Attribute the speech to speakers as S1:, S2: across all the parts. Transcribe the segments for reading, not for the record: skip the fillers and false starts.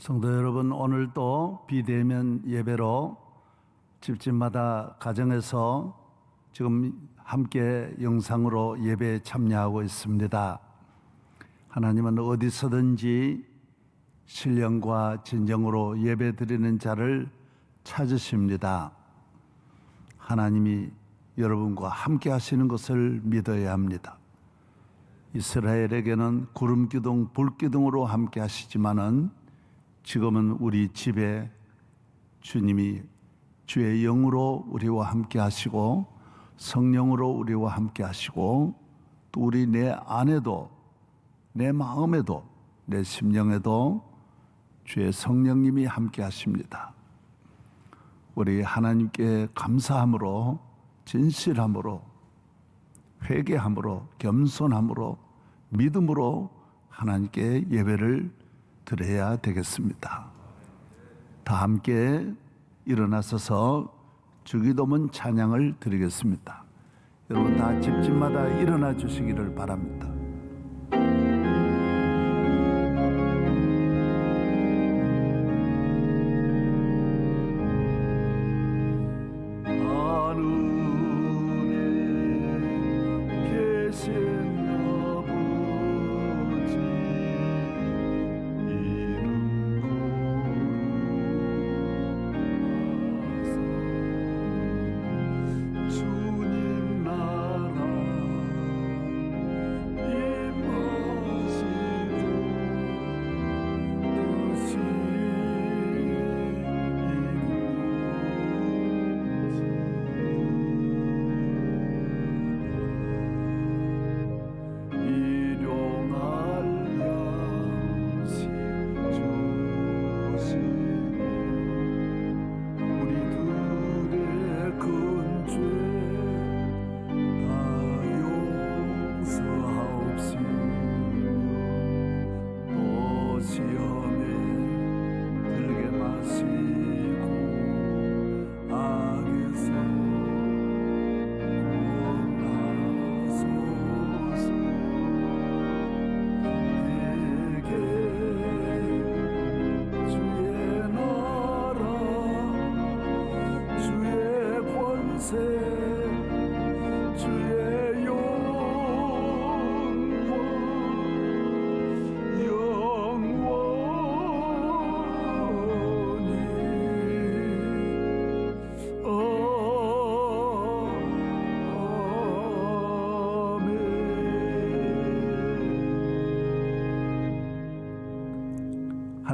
S1: 성도 여러분, 오늘도 비대면 예배로 집집마다 가정에서 지금 함께 영상으로 예배에 참여하고 있습니다. 하나님은 어디서든지 신령과 진정으로 예배드리는 자를 찾으십니다. 하나님이 여러분과 함께 하시는 것을 믿어야 합니다. 이스라엘에게는 구름기둥, 불기둥으로 함께 하시지만은 지금은 우리 집에 주님이 주의 영으로 우리와 함께 하시고 성령으로 우리와 함께 하시고 또 우리 내 안에도 내 마음에도 내 심령에도 주의 성령님이 함께 하십니다. 우리 하나님께 감사함으로 진실함으로 회개함으로 겸손함으로 믿음으로 하나님께 예배를 드려야 되겠습니다. 다 함께 일어나서서 주기도문 찬양을 드리겠습니다. 여러분 다 집집마다 일어나 주시기를 바랍니다.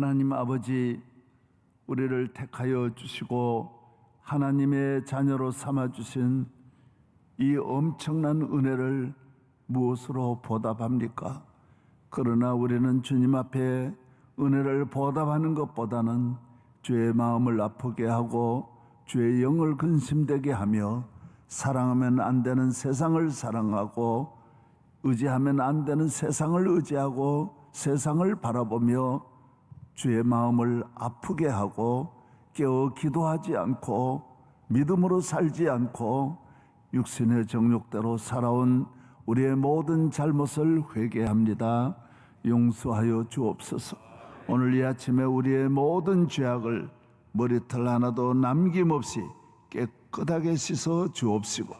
S1: 하나님 아버지, 우리를 택하여 주시고 하나님의 자녀로 삼아주신 이 엄청난 은혜를 무엇으로 보답합니까? 그러나 우리는 주님 앞에 은혜를 보답하는 것보다는 주의 마음을 아프게 하고 주의 영을 근심되게 하며 사랑하면 안 되는 세상을 사랑하고 의지하면 안 되는 세상을 의지하고 세상을 바라보며 주의 마음을 아프게 하고 깨어 기도하지 않고 믿음으로 살지 않고 육신의 정욕대로 살아온 우리의 모든 잘못을 회개합니다. 용서하여 주옵소서. 오늘 이 아침에 우리의 모든 죄악을 머리털 하나도 남김없이 깨끗하게 씻어 주옵시고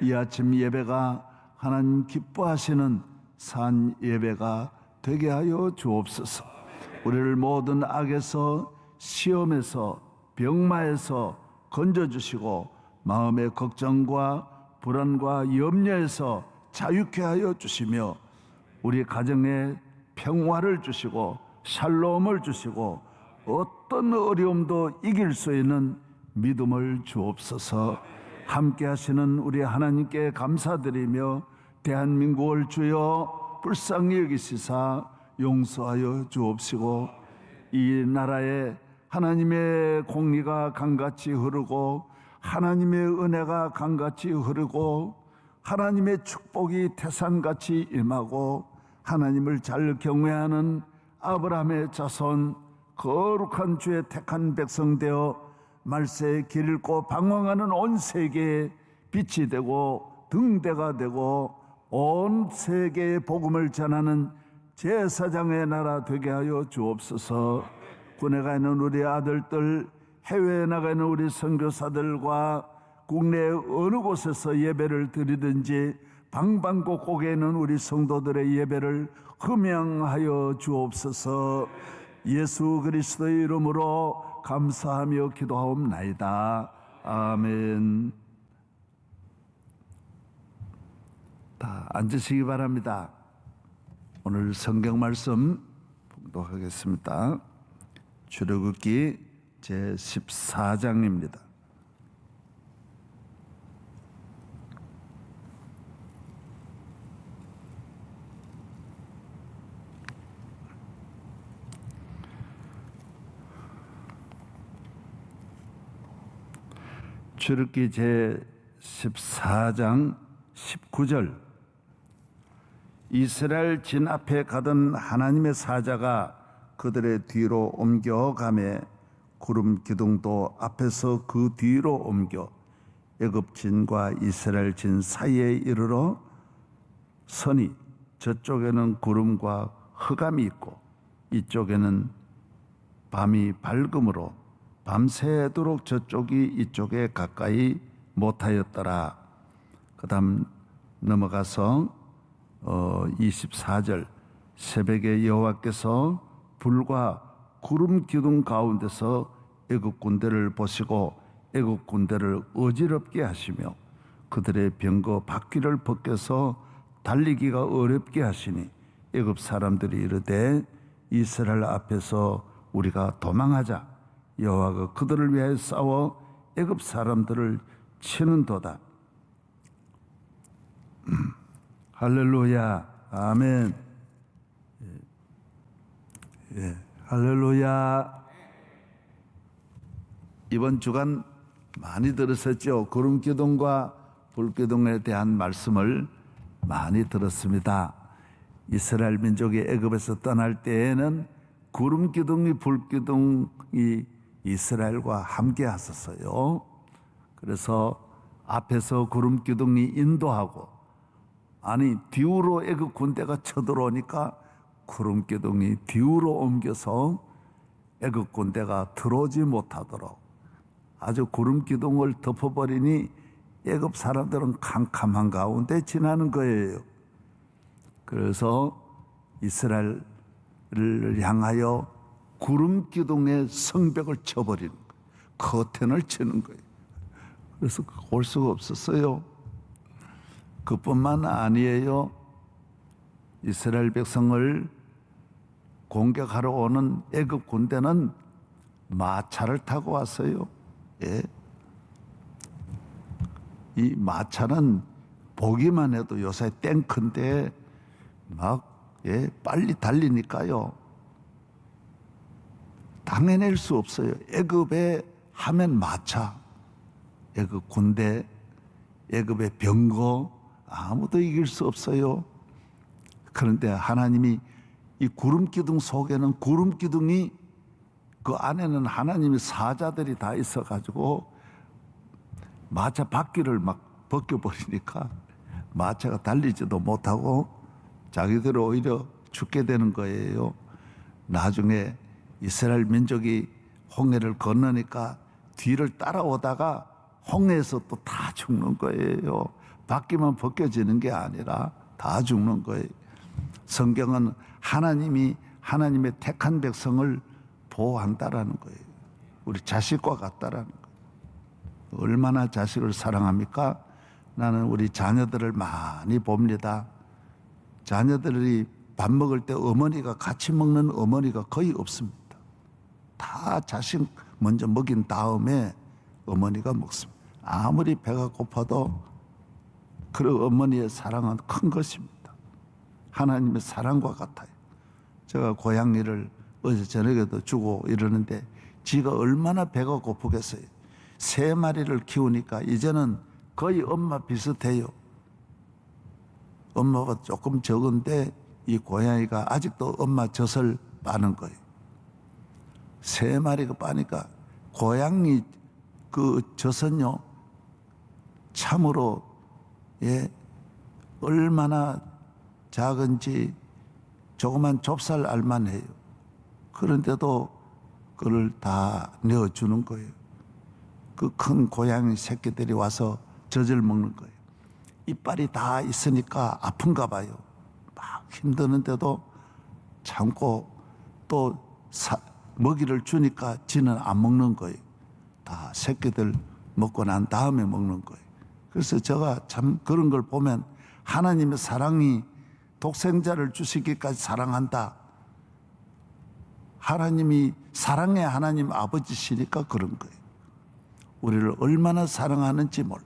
S1: 이 아침 예배가 하나님 기뻐하시는 산 예배가 되게 하여 주옵소서. 우리를 모든 악에서 시험에서 병마에서 건져주시고 마음의 걱정과 불안과 염려에서 자유케 하여 주시며 우리 가정에 평화를 주시고 샬롬을 주시고 어떤 어려움도 이길 수 있는 믿음을 주옵소서. 함께 하시는 우리 하나님께 감사드리며 대한민국을 주여 불쌍히 여기시사 용서하여 주옵시고 이 나라에 하나님의 공리가 강같이 흐르고 하나님의 은혜가 강같이 흐르고 하나님의 축복이 태산같이 임하고 하나님을 잘 경외하는 아브라함의 자손 거룩한 주의 택한 백성 되어 말세에 길 잃고 방황하는 온 세계에 빛이 되고 등대가 되고 온 세계에 복음을 전하는 제사장의 나라 되게 하여 주옵소서. 군에 가 있는 우리 아들들, 해외에 나가 있는 우리 선교사들과 국내 어느 곳에서 예배를 드리든지 방방곡곡에 있는 우리 성도들의 예배를 흠양하여 주옵소서. 예수 그리스도의 이름으로 감사하며 기도하옵나이다. 아멘. 다 앉으시기 바랍니다. 오늘 성경 말씀 봉독하겠습니다. 출애굽기 제14장입니다. 출애굽기 제14장 19절. 이스라엘 진 앞에 가던 하나님의 사자가 그들의 뒤로 옮겨가매 구름 기둥도 앞에서 그 뒤로 옮겨 애굽 진과 이스라엘 진 사이에 이르러 서니 저쪽에는 구름과 흑암이 있고 이쪽에는 밤이 밝음으로 밤새도록 저쪽이 이쪽에 가까이 못하였더라. 그 다음 넘어가서 24절. 새벽에 여호와께서 불과 구름 기둥 가운데서 애굽 군대를 보시고 애굽 군대를 어지럽게 하시며 그들의 병거 바퀴를 벗겨서 달리기가 어렵게 하시니 애굽 사람들이 이르되 이스라엘 앞에서 우리가 도망하자. 여호와가 그들을 위하여 싸워 애굽 사람들을 치는도다. 할렐루야. 아멘. 예, 할렐루야. 이번 주간 많이 들으셨죠? 구름기둥과 불기둥에 대한 말씀을 많이 들었습니다. 이스라엘 민족이 애굽에서 떠날 때에는 구름기둥이 불기둥이 이스라엘과 함께 하셨어요. 그래서 앞에서 구름기둥이 인도하고 아니 뒤로 애굽 군대가 쳐들어오니까 구름기둥이 뒤로 옮겨서 애굽 군대가 들어오지 못하도록 아주 구름기둥을 덮어버리니 애굽 사람들은 캄캄한 가운데 지나는 거예요. 그래서 이스라엘을 향하여 구름기둥의 성벽을 쳐버리는 거예요. 커튼을 치는 거예요. 그래서 올 수가 없었어요. 그뿐만 아니에요. 이스라엘 백성을 공격하러 오는 애굽 군대는 마차를 타고 왔어요. 예. 이 마차는 보기만 해도 요새 탱크인데 빨리 달리니까요. 당해낼 수 없어요. 애굽에 하면 마차, 애굽 군대, 애굽의 병거 아무도 이길 수 없어요. 그런데 하나님이 이 구름기둥 속에는 구름기둥이 그 안에는 하나님의 사자들이 다 있어가지고 마차 바퀴를 막 벗겨버리니까 마차가 달리지도 못하고 자기들 오히려 죽게 되는 거예요. 나중에 이스라엘 민족이 홍해를 건너니까 뒤를 따라오다가 홍해에서 또 다 죽는 거예요. 바퀴만 벗겨지는 게 아니라 다 죽는 거예요. 성경은 하나님이 하나님의 택한 백성을 보호한다라는 거예요. 우리 자식과 같다라는 거예요. 얼마나 자식을 사랑합니까? 나는 우리 자녀들을 많이 봅니다. 자녀들이 밥 먹을 때 어머니가 같이 먹는 어머니가 거의 없습니다. 다 자식 먼저 먹인 다음에 어머니가 먹습니다. 아무리 배가 고파도 그 어머니의 사랑은 큰 것입니다. 하나님의 사랑과 같아요. 제가 고양이를 어제 저녁에도 주고 이러는데 지가 얼마나 배가 고프겠어요. 3마리를 키우니까 이제는 거의 엄마 비슷해요. 엄마가 조금 적은데 이 고양이가 아직도 엄마 젖을 빠는 거예요. 3마리가 빠니까 고양이 그 젖은요 참으로 얼마나 작은지 조그만 좁쌀 알만 해요. 그런데도 그걸 다 내어주는 거예요. 그 큰 고양이 새끼들이 와서 젖을 먹는 거예요. 이빨이 다 있으니까 아픈가 봐요. 막 힘드는데도 참고 또 먹이를 주니까 지는 안 먹는 거예요. 다 새끼들 먹고 난 다음에 먹는 거예요. 그래서 제가 참 그런 걸 보면 하나님의 사랑이 독생자를 주시기까지 사랑한다. 하나님이 사랑의 하나님 아버지시니까 그런 거예요. 우리를 얼마나 사랑하는지 몰라.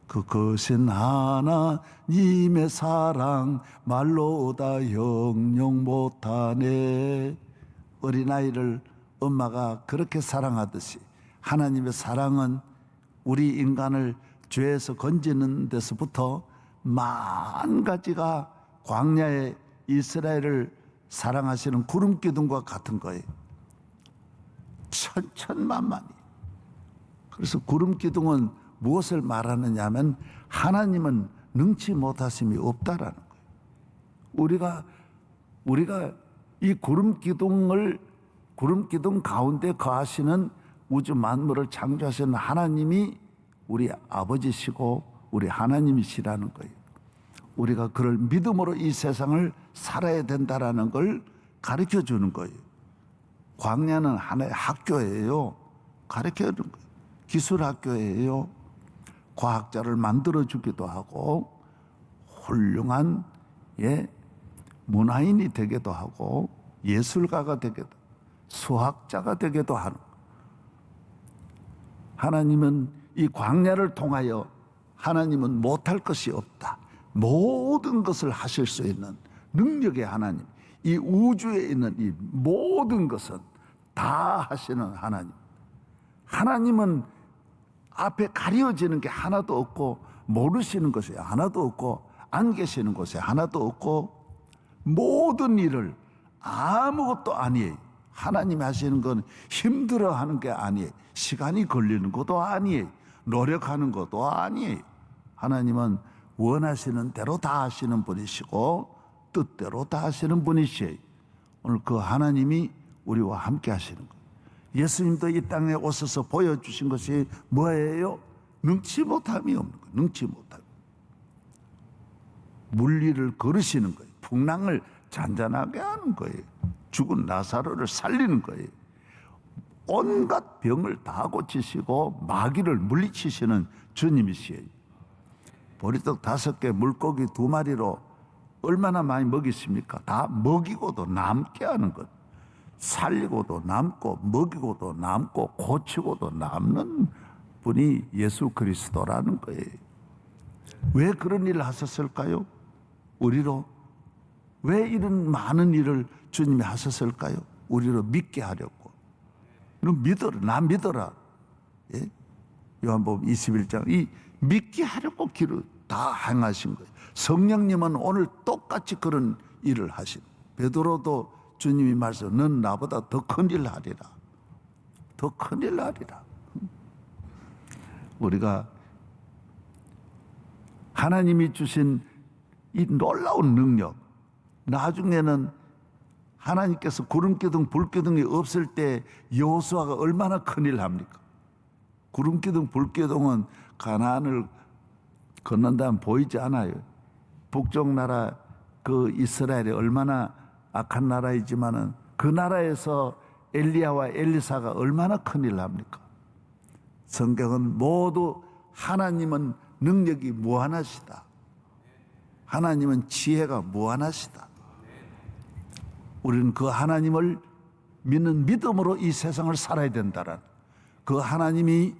S1: 그것은 하나님의 사랑 말로 다 형용 못하네. 어린아이를 엄마가 그렇게 사랑하듯이 하나님의 사랑은 우리 인간을 죄에서 건지는 데서부터 만 가지가 광야의 이스라엘을 사랑하시는 구름 기둥과 같은 거예요. 천천만만이. 그래서 구름 기둥은 무엇을 말하느냐 하면 하나님은 능치 못하심이 없다라는 거예요. 우리가 이 구름 기둥 가운데 거하시는 우주 만물을 창조하시는 하나님이 우리 아버지시고 우리 하나님이시라는 거예요. 우리가 그를 믿음으로 이 세상을 살아야 된다라는 걸 가르쳐 주는 거예요. 광야는 하나의 학교예요. 가르쳐 주는 거예요. 기술 학교예요. 과학자를 만들어 주기도 하고 훌륭한 문화인이 되기도 하고 예술가가 되기도 수학자가 되기도 하는 거예요. 하나님은 이 광야를 통하여 하나님은 못할 것이 없다. 모든 것을 하실 수 있는 능력의 하나님, 이 우주에 있는 이 모든 것은 다 하시는 하나님. 하나님은 앞에 가려지는 게 하나도 없고 모르시는 것이 하나도 없고 안 계시는 곳에 하나도 없고 모든 일을 아무것도 아니에요. 하나님이 하시는 건 힘들어하는 게 아니에요. 시간이 걸리는 것도 아니에요. 노력하는 것도 아니에요. 하나님은 원하시는 대로 다 하시는 분이시고 뜻대로 다 하시는 분이시에요. 오늘 그 하나님이 우리와 함께 하시는 거예요. 예수님도 이 땅에 오셔서 보여주신 것이 뭐예요? 능치 못함이 없는 거예요. 능치 못함. 물리를 걸으시는 거예요. 풍랑을 잔잔하게 하는 거예요. 죽은 나사로를 살리는 거예요. 온갖 병을 다 고치시고 마귀를 물리치시는 주님이시에요. 보리떡 5개, 물고기 2마리로 얼마나 많이 먹이십니까? 다 먹이고도 남게 하는 것. 살리고도 남고 먹이고도 남고 고치고도 남는 분이 예수 그리스도라는 거예요. 왜 그런 일을 하셨을까요? 우리로. 왜 이런 많은 일을 주님이 하셨을까요? 우리로 믿게 하려고. 너 믿어라. 나 믿어라. 예? 요한복음 21장. 이 믿게 하려고 길을 다 행하신 거예요. 성령님은 오늘 똑같이 그런 일을 하신. 베드로도 주님이 말씀, 넌 나보다 더 큰 일 하리라. 더 큰 일 하리라. 우리가 하나님이 주신 이 놀라운 능력, 나중에는 하나님께서 구름기둥, 불기둥이 없을 때 여호수아가 얼마나 큰일 합니까? 구름기둥, 불기둥은 가나안을 건넌다면 보이지 않아요. 북쪽 나라 그 이스라엘이 얼마나 악한 나라이지만은 그 나라에서 엘리야와 엘리사가 얼마나 큰일 합니까? 성경은 모두 하나님은 능력이 무한하시다. 하나님은 지혜가 무한하시다. 우리는 그 하나님을 믿는 믿음으로 이 세상을 살아야 된다는 그 하나님이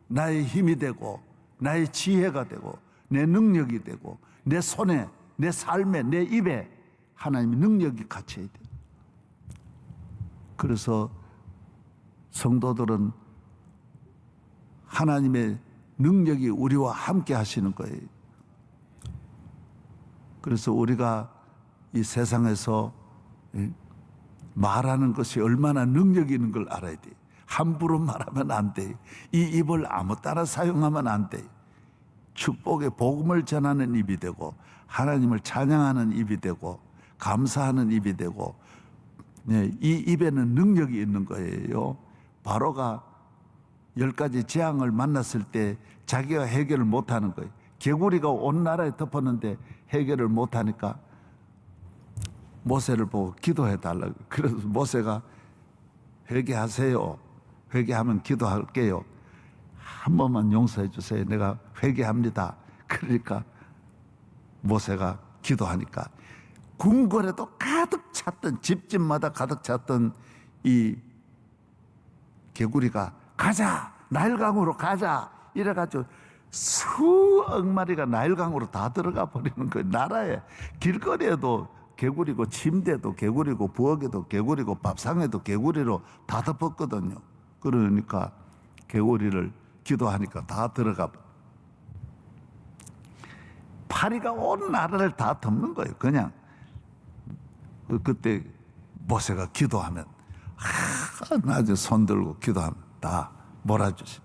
S1: 나의 힘이 되고 나의 지혜가 되고 내 능력이 되고 내 손에 내 삶에 내 입에 하나님의 능력이 갇혀야 돼요. 그래서 성도들은 하나님의 능력이 우리와 함께 하시는 거예요. 그래서 우리가 이 세상에서 말하는 것이 얼마나 능력이 있는 걸 알아야 돼요. 함부로 말하면 안 돼요. 이 입을 아무 따라 사용하면 안 돼요. 축복의 복음을 전하는 입이 되고 하나님을 찬양하는 입이 되고 감사하는 입이 되고 네, 이 입에는 능력이 있는 거예요. 바로가 10가지 재앙을 만났을 때 자기가 해결을 못하는 거예요. 개구리가 온 나라에 덮었는데 해결을 못하니까 모세를 보고 기도해 달라고. 그래서 모세가 회개하세요. 회개하면 기도할게요. 한 번만 용서해 주세요. 내가 회개합니다. 그러니까 모세가 기도하니까 궁궐에도 가득 찼던, 집집마다 가득 찼던 이 개구리가 가자, 나일강으로 가자 이래가지고 수억 마리가 나일강으로 다 들어가 버리는 거예요. 나라에 길거리에도 개구리고, 침대도 개구리고, 부엌에도 개구리고, 밥상에도 개구리로 다 덮었거든요. 그러니까 개구리를 기도하니까 다 들어가. 파리가 온 나라를 다 덮는 거예요. 그냥 그때 모세가 기도하면 나중에 손 들고 기도하면 다 몰아주시.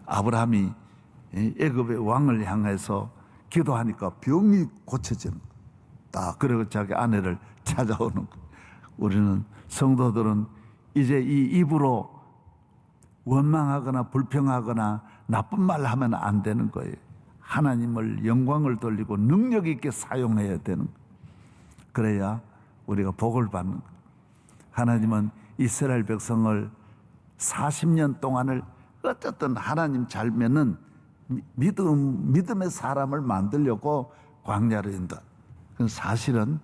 S1: 아브라함이 애굽의 왕을 향해서 기도하니까 병이 고쳐지는 거예요. 다 그리고 자기 아내를 찾아오는 거예요. 우리는 성도들은 이제 이 입으로 원망하거나 불평하거나 나쁜 말 하면 안 되는 거예요. 하나님을 영광을 돌리고 능력 있게 사용해야 되는 거예요. 그래야 우리가 복을 받는 거예요. 하나님은 이스라엘 백성을 40년 동안을 어쨌든 하나님 잘 믿는 믿음의 사람을 만들려고 광야로 인도. 사실은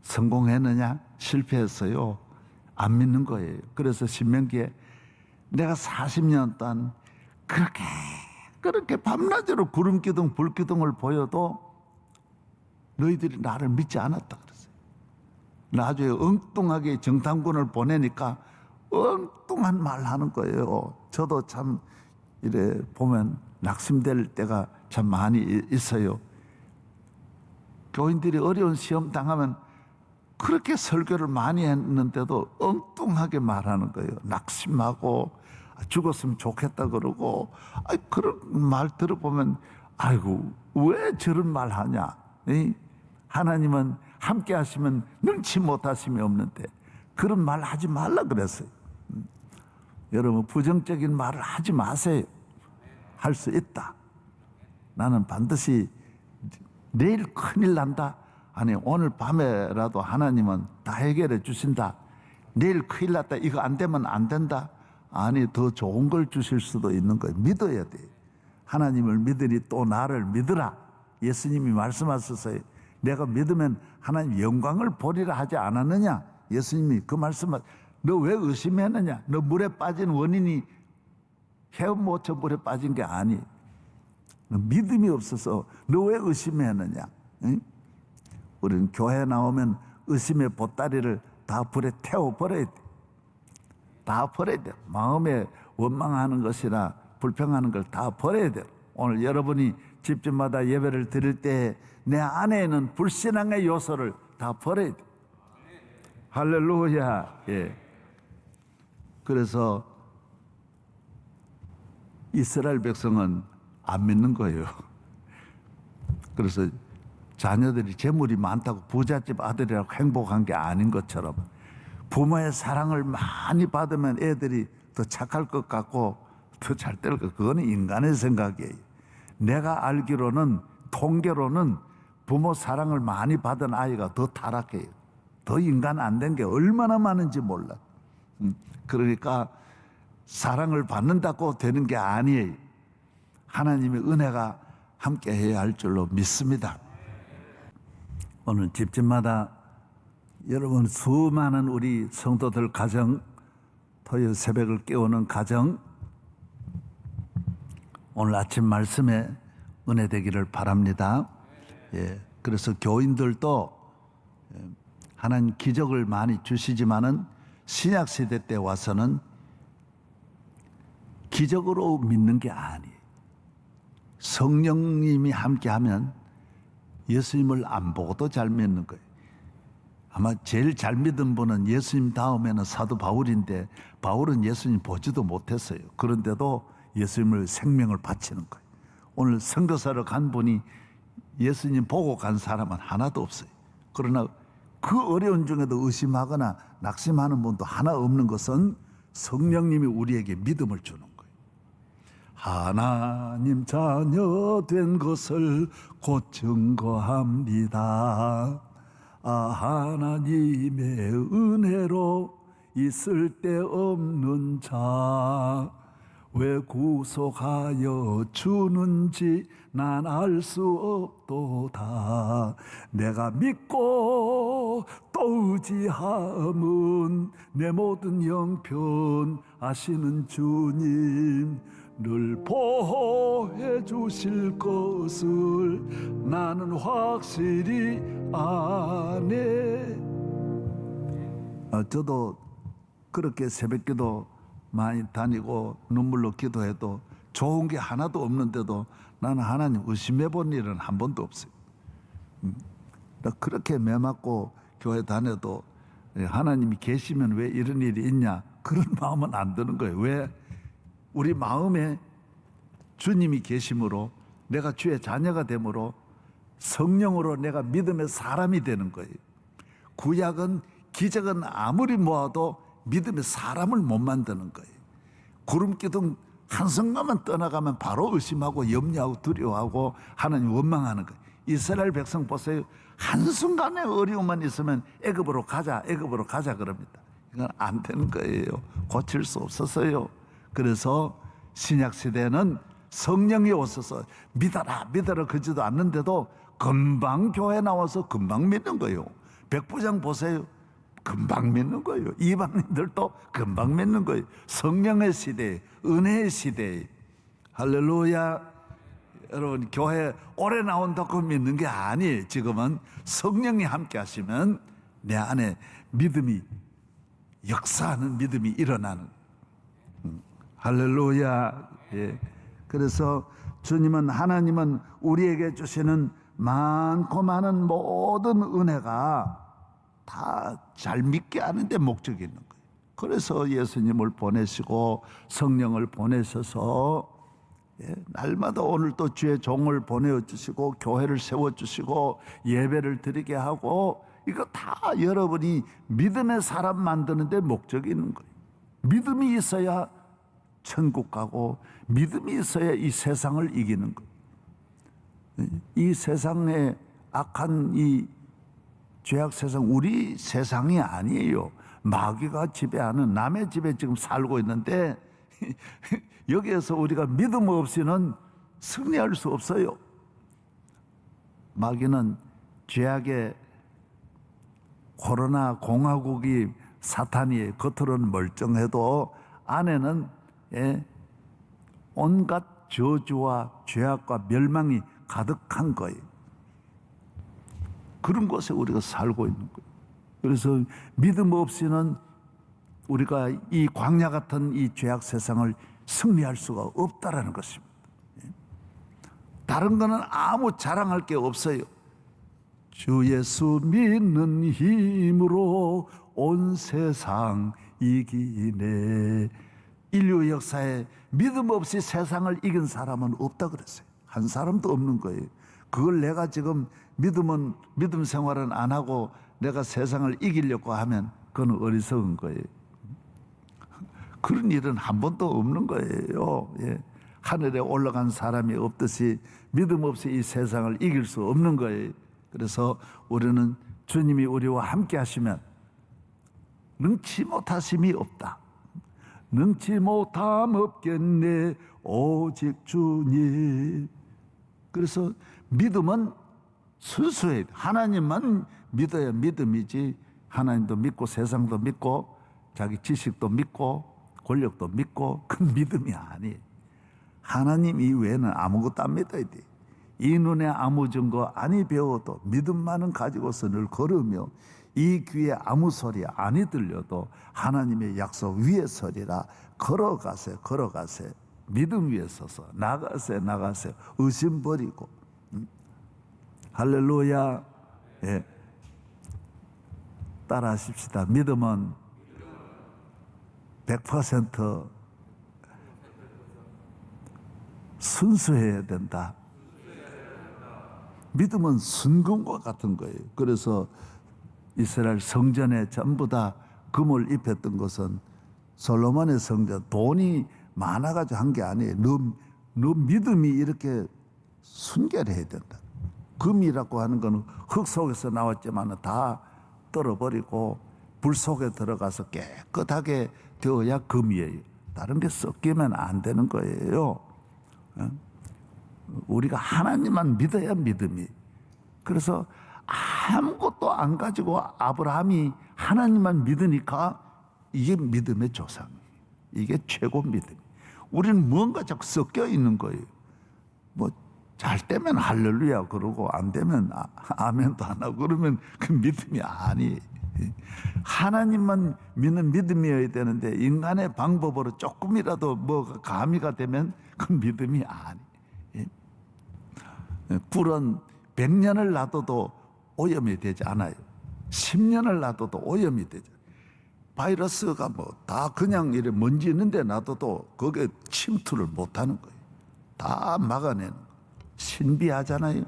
S1: 성공했느냐? 실패했어요. 안 믿는 거예요. 그래서 신명기에 내가 40년 동안 그렇게 밤낮으로 구름 기둥, 불 기둥을 보여도 너희들이 나를 믿지 않았다 그랬어요. 나중에 엉뚱하게 정탐꾼을 보내니까 엉뚱한 말 하는 거예요. 저도 참 이래 보면 낙심될 때가 참 많이 있어요. 교인들이 어려운 시험 당하면 그렇게 설교를 많이 했는데도 엉뚱하게 말하는 거예요. 낙심하고 죽었으면 좋겠다 그러고, 그런 말 들어보면 아이고 왜 저런 말 하냐? 하나님은 함께 하시면 능치 못하심이 없는데 그런 말 하지 말라 그랬어요. 여러분 부정적인 말을 하지 마세요. 할 수 있다. 나는 반드시 내일 큰일 난다. 아니 오늘 밤에라도 하나님은 다 해결해 주신다. 내일 큰일 났다. 이거 안 되면 안 된다. 아니 더 좋은 걸 주실 수도 있는 거예요. 믿어야 돼. 하나님을 믿으니 또 나를 믿으라. 예수님이 말씀하셨어요. 내가 믿으면 하나님 영광을 보리라 하지 않았느냐. 예수님이 그 말씀을 너 왜 의심했느냐. 너 물에 빠진 원인이 헤엄모쳐 물에 빠진 게 아니. 너 믿음이 없어서 너 왜 의심했느냐. 응? 우리는 교회 나오면 의심의 보따리를 다 불에 태워버려야 돼. 다 버려야 돼. 마음에 원망하는 것이나 불평하는 걸 다 버려야 돼. 오늘 여러분이 집집마다 예배를 드릴 때 내 안에 있는 불신앙의 요소를 다 버려야 돼. 할렐루야. 예. 그래서 이스라엘 백성은 안 믿는 거예요. 그래서 자녀들이 재물이 많다고 부잣집 아들이라고 행복한 게 아닌 것처럼 부모의 사랑을 많이 받으면 애들이 더 착할 것 같고 더 잘 될 것, 그거는 인간의 생각이에요. 내가 알기로는 통계로는 부모 사랑을 많이 받은 아이가 더 타락해요. 더 인간 안 된 게 얼마나 많은지 몰라. 그러니까 사랑을 받는다고 되는 게 아니에요. 하나님의 은혜가 함께 해야 할 줄로 믿습니다. 오늘 집집마다 여러분 수많은 우리 성도들 가정, 토요일 새벽을 깨우는 가정, 오늘 아침 말씀에 은혜 되기를 바랍니다. 예, 그래서 교인들도 하나님 기적을 많이 주시지만은 신약 세대 때 와서는 기적으로 믿는 게 아니에요. 성령님이 함께하면 예수님을 안 보고도 잘 믿는 거예요. 아마 제일 잘 믿은 분은 예수님 다음에는 사도 바울인데 바울은 예수님 보지도 못했어요. 그런데도 예수님을 생명을 바치는 거예요. 오늘 선교사로 간 분이 예수님 보고 간 사람은 하나도 없어요. 그러나 그 어려운 중에도 의심하거나 낙심하는 분도 하나 없는 것은 성령님이 우리에게 믿음을 주는 거예요. 하나님 자녀 된 것을 곧 증거합니다. 하나님의 은혜로 있을 데 없는 자 왜 구속하여 주는지 난 알 수 없도다. 내가 믿고 또 의지함은 내 모든 형편 아시는 주님 늘 보호해 주실 것을 나는 확실히 아네. 저도 그렇게 새벽기도 많이 다니고 눈물로 기도해도 좋은 게 하나도 없는데도 나는 하나님 의심해 본 일은 한 번도 없어요. 그렇게 매맞고 교회 다녀도 하나님이 계시면 왜 이런 일이 있냐 그런 마음은 안 드는 거예요. 왜? 우리 마음에 주님이 계심으로 내가 주의 자녀가 되므로 성령으로 내가 믿음의 사람이 되는 거예요. 구약은 기적은 아무리 모아도 믿음의 사람을 못 만드는 거예요. 구름 기둥 한순간만 떠나가면 바로 의심하고 염려하고 두려워하고 하나님 원망하는 거예요. 이스라엘 백성 보세요. 한순간에 어려움만 있으면 애굽으로 가자 그럽니다. 이건 안 되는 거예요. 고칠 수 없었어요. 그래서 신약 시대는 성령이 오셔서 믿어라 그러지도 않는데도 금방 교회 나와서 금방 믿는 거예요. 백부장 보세요. 금방 믿는 거예요. 이방인들도 금방 믿는 거예요. 성령의 시대, 은혜의 시대. 할렐루야. 여러분 교회 오래 나온다고 믿는 게 아니에요. 지금은 성령이 함께 하시면 내 안에 믿음이 역사하는 믿음이 일어나는. 할렐루야. 예. 그래서 하나님은 우리에게 주시는 많고 많은 모든 은혜가 다 잘 믿게 하는 데 목적이 있는 거예요. 그래서 예수님을 보내시고 성령을 보내셔서 날마다 오늘 또 주의 종을 보내주시고 교회를 세워주시고 예배를 드리게 하고 이거 다 여러분이 믿음의 사람 만드는 데 목적이 있는 거예요. 믿음이 있어야 천국 가고 믿음이 있어야 이 세상을 이기는 거예요. 이 세상에 악한 이 죄악 세상 우리 세상이 아니에요. 마귀가 지배하는 남의 집에 지금 살고 있는데 여기에서 우리가 믿음 없이는 승리할 수 없어요. 마귀는 죄악의 코로나 공화국이 사탄이 겉으로는 멀쩡해도 안에는 온갖 저주와 죄악과 멸망이 가득한 거예요. 그런 곳에 우리가 살고 있는 거예요. 그래서 믿음 없이는 우리가 이 광야 같은 이 죄악 세상을 승리할 수가 없다라는 것입니다. 다른 거는 아무 자랑할 게 없어요. 주 예수 믿는 힘으로 온 세상 이기네. 인류 역사에 믿음 없이 세상을 이긴 사람은 없다 그랬어요. 한 사람도 없는 거예요. 그걸 내가 지금 믿음 생활은 안 하고 내가 세상을 이기려고 하면 그건 어리석은 거예요. 그런 일은 한 번도 없는 거예요. 예. 하늘에 올라간 사람이 없듯이 믿음 없이 이 세상을 이길 수 없는 거예요. 그래서 우리는 주님이 우리와 함께 하시면 능치 못하심이 없다. 능치 못함 없겠네 오직 주님. 그래서 믿음은 순수해야 돼. 하나님만 믿어야 믿음이지. 하나님도 믿고 세상도 믿고 자기 지식도 믿고 권력도 믿고 그건 믿음이 아니에요. 하나님 이외에는 아무것도 안 믿어야 돼. 이 눈에 아무 증거 아니 배워도 믿음만은 가지고서 늘 걸으며 이 귀에 아무 소리 아니 들려도 하나님의 약속 위에 서리라. 걸어가세요. 믿음 위에 서서 나가세요. 의심 버리고. 할렐루야. 예. 따라 하십시다. 믿음은 100% 순수해야 된다. 믿음은 순금과 같은 거예요. 그래서 이스라엘 성전에 전부 다 금을 입혔던 것은 솔로몬의 성전, 돈이 많아가지고 한 게 아니에요. 너 믿음이 이렇게 순결해야 된다. 금이라고 하는 거는 흙 속에서 나왔지만 다 떨어버리고 불 속에 들어가서 깨끗하게 되어야 금이에요. 다른 게 섞이면 안 되는 거예요. 우리가 하나님만 믿어야 믿음이. 그래서 아무것도 안 가지고 아브라함이 하나님만 믿으니까 이게 믿음의 조상이에요. 이게 최고 믿음. 우리는 뭔가 자꾸 섞여 있는 거예요. 뭐 잘 되면 할렐루야 그러고 안 되면 아멘도 안 하고 그러면 그 믿음이 아니에요. 하나님만 믿는 믿음이어야 되는데 인간의 방법으로 조금이라도 뭐가 가미가 되면 그 믿음이 아니에요. 꿀은 100년을 놔둬도 오염이 되지 않아요. 10년을 놔둬도 오염이 되죠. 바이러스가 뭐 다 그냥 이래 먼지 있는데 놔둬도 그게 침투를 못하는 거예요. 다 막아내는 거예요. 신비하잖아요.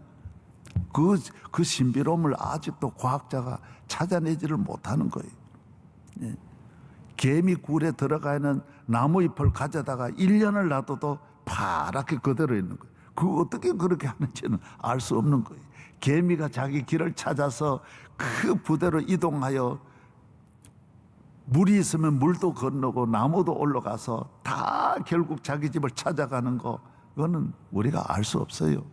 S1: 그 신비로움을 아직도 과학자가 찾아내지를 못하는 거예요. 예. 개미 굴에 들어가 있는 나무잎을 가져다가 1년을 놔둬도 파랗게 그대로 있는 거예요. 그 어떻게 그렇게 하는지는 알 수 없는 거예요. 개미가 자기 길을 찾아서 그 부대로 이동하여 물이 있으면 물도 건너고 나무도 올라가서 다 결국 자기 집을 찾아가는 거, 그거는 우리가 알 수 없어요.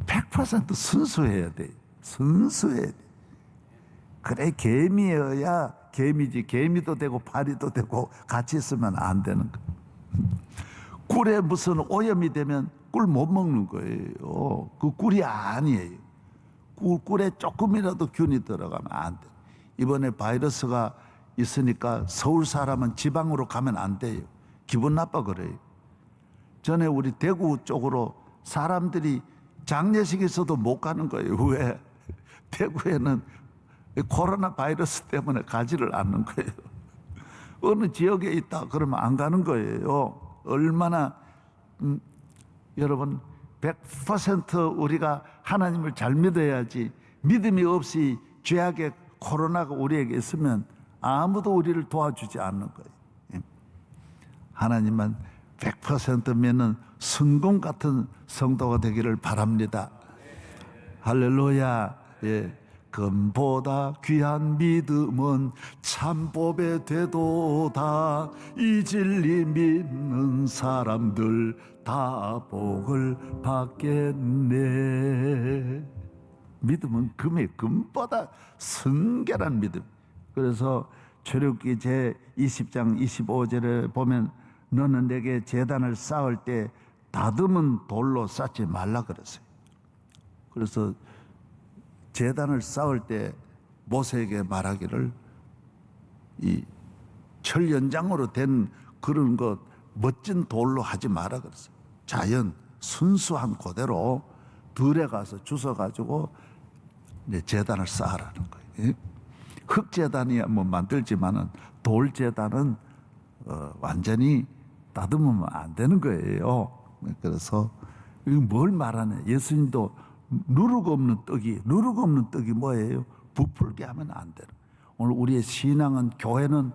S1: 100% 순수해야 돼. 순수해야 돼. 그래 개미여야 개미지. 개미도 되고 파리도 되고 같이 있으면 안 되는 거. 꿀에 무슨 오염이 되면 꿀 못 먹는 거예요. 그 꿀이 아니에요. 꿀에 조금이라도 균이 들어가면 안 돼. 이번에 바이러스가 있으니까 서울 사람은 지방으로 가면 안 돼요. 기분 나빠 그래요. 전에 우리 대구 쪽으로 사람들이 장례식 있어도 못 가는 거예요. 왜? 대구에는 코로나 바이러스 때문에 가지를 않는 거예요. 어느 지역에 있다 그러면 안 가는 거예요. 얼마나 여러분 100% 우리가 하나님을 잘 믿어야지. 믿음이 없이 죄악의 코로나가 우리에게 있으면 아무도 우리를 도와주지 않는 거예요. 하나님만 100% 믿는 성공 같은 성도가 되기를 바랍니다. 할렐루야. 예. 금보다 귀한 믿음은 참법에 되도다. 이 진리 믿는 사람들 다 복을 받겠네. 믿음은 금보다 순결한 믿음. 그래서 출애굽기 제 20장 25절에 보면 너는 내게 제단을 쌓을 때 다듬은 돌로 쌓지 말라 그랬어요. 그래서 제단을 쌓을 때 모세에게 말하기를 이 철연장으로 된 그런 것 멋진 돌로 하지 마라 그랬어요. 자연 순수한 그대로 들에 가서 주워가지고 이제 제단을 쌓으라는 거예요. 흙제단이야 뭐 만들지만은 돌제단은 완전히 다듬으면 안 되는 거예요. 그래서 이거 뭘 말하네. 예수님도 누룩 없는 떡이 뭐예요? 부풀게 하면 안 돼요. 오늘 우리의 신앙은, 교회는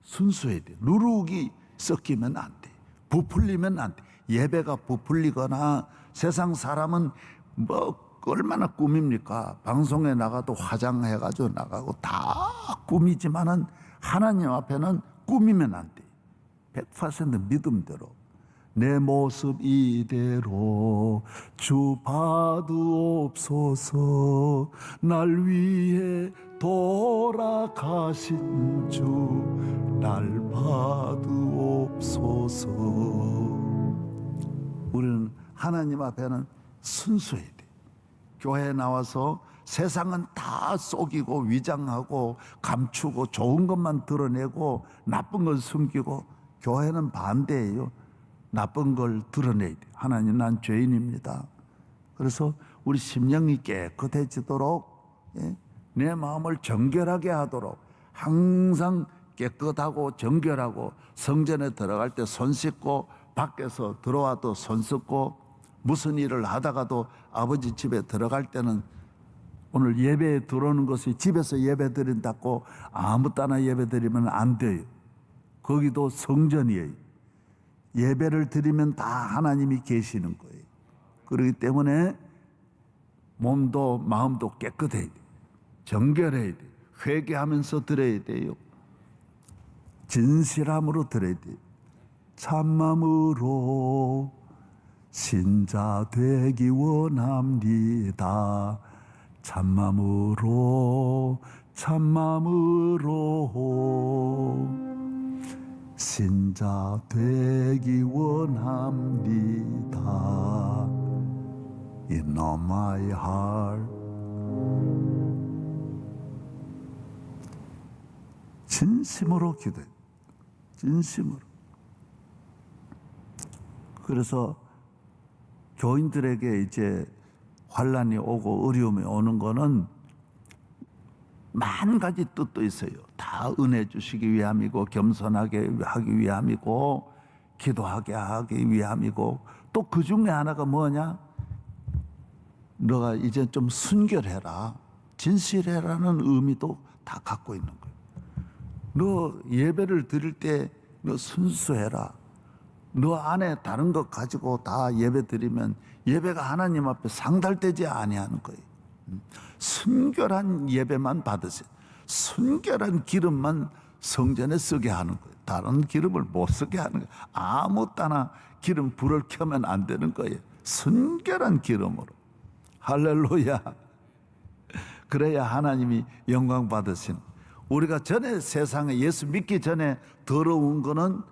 S1: 순수해야 돼. 누룩이 섞이면 안 돼. 부풀리면 안 돼. 예배가 부풀리거나 세상 사람은 뭐 얼마나 꿈입니까? 방송에 나가도 화장해가지고 나가고 다 꿈이지만은 하나님 앞에는 꿈이면 안 돼. 100% 믿음대로. 내 모습 이대로 주 봐두옵소서. 날 위해 돌아가신 주 날 봐두옵소서. 우리는 하나님 앞에는 순수해야 돼. 교회에 나와서 세상은 다 속이고 위장하고 감추고 좋은 것만 드러내고 나쁜 걸 숨기고, 교회는 반대예요. 나쁜 걸 드러내야 돼. 하나님, 난 죄인입니다. 그래서 우리 심령이 깨끗해지도록, 내 마음을 정결하게 하도록 항상 깨끗하고 정결하고, 성전에 들어갈 때 손 씻고 밖에서 들어와도 손 씻고, 무슨 일을 하다가도 아버지 집에 들어갈 때는 오늘 예배에 들어오는 것이 집에서 예배 드린다고 아무 때나 예배 드리면 안 돼요. 거기도 성전이에요. 예배를 드리면 다 하나님이 계시는 거예요. 그렇기 때문에 몸도 마음도 깨끗해야 돼요. 정결해야 돼요. 회개하면서 드려야 돼요. 진실함으로 드려야 돼요. 참마음으로 신자 되기 원합니다. 참마음으로 신자 되기 원합니다. In all my heart. 진심으로 기도해. 진심으로. 그래서 교인들에게 이제 환란이 오고 어려움이 오는 거는 만 가지 뜻도 있어요. 다 은혜 주시기 위함이고, 겸손하게 하기 위함이고, 기도하게 하기 위함이고, 또 그 중에 하나가 뭐냐? 너가 이제 좀 순결해라, 진실해라는 의미도 다 갖고 있는 거예요. 너 예배를 드릴 때 너 순수해라. 너 안에 다른 것 가지고 다 예배 드리면 예배가 하나님 앞에 상달되지 아니하는 거예요. 순결한 예배만 받으세요. 순결한 기름만 성전에 쓰게 하는 거예요. 다른 기름을 못 쓰게 하는 거예요. 아무 때나 기름 불을 켜면 안 되는 거예요. 순결한 기름으로. 할렐루야. 그래야 하나님이 영광 받으신. 우리가 전에 세상에 예수 믿기 전에 더러운 거는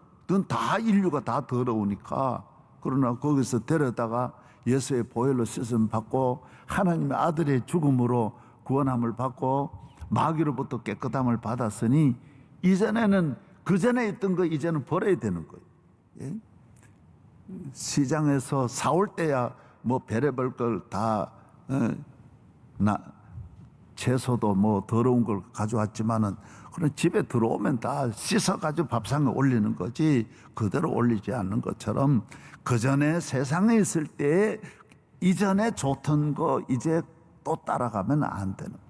S1: 다 인류가 다 더러우니까. 그러나 거기서 데려다가 예수의 보혈로 씻음 받고 하나님의 아들의 죽음으로 구원함을 받고 마귀로부터 깨끗함을 받았으니 이전에는 그 전에 있던 거 이제는 버려야 되는 거예요. 예? 시장에서 사올 때야 뭐 별의별 걸 다 채소도 뭐 더러운 걸 가져왔지만은 그런 집에 들어오면 다 씻어가지고 밥상에 올리는 거지 그대로 올리지 않는 것처럼 그 전에 세상에 있을 때 이전에 좋던 거 이제 또 따라가면 안 되는 거예요.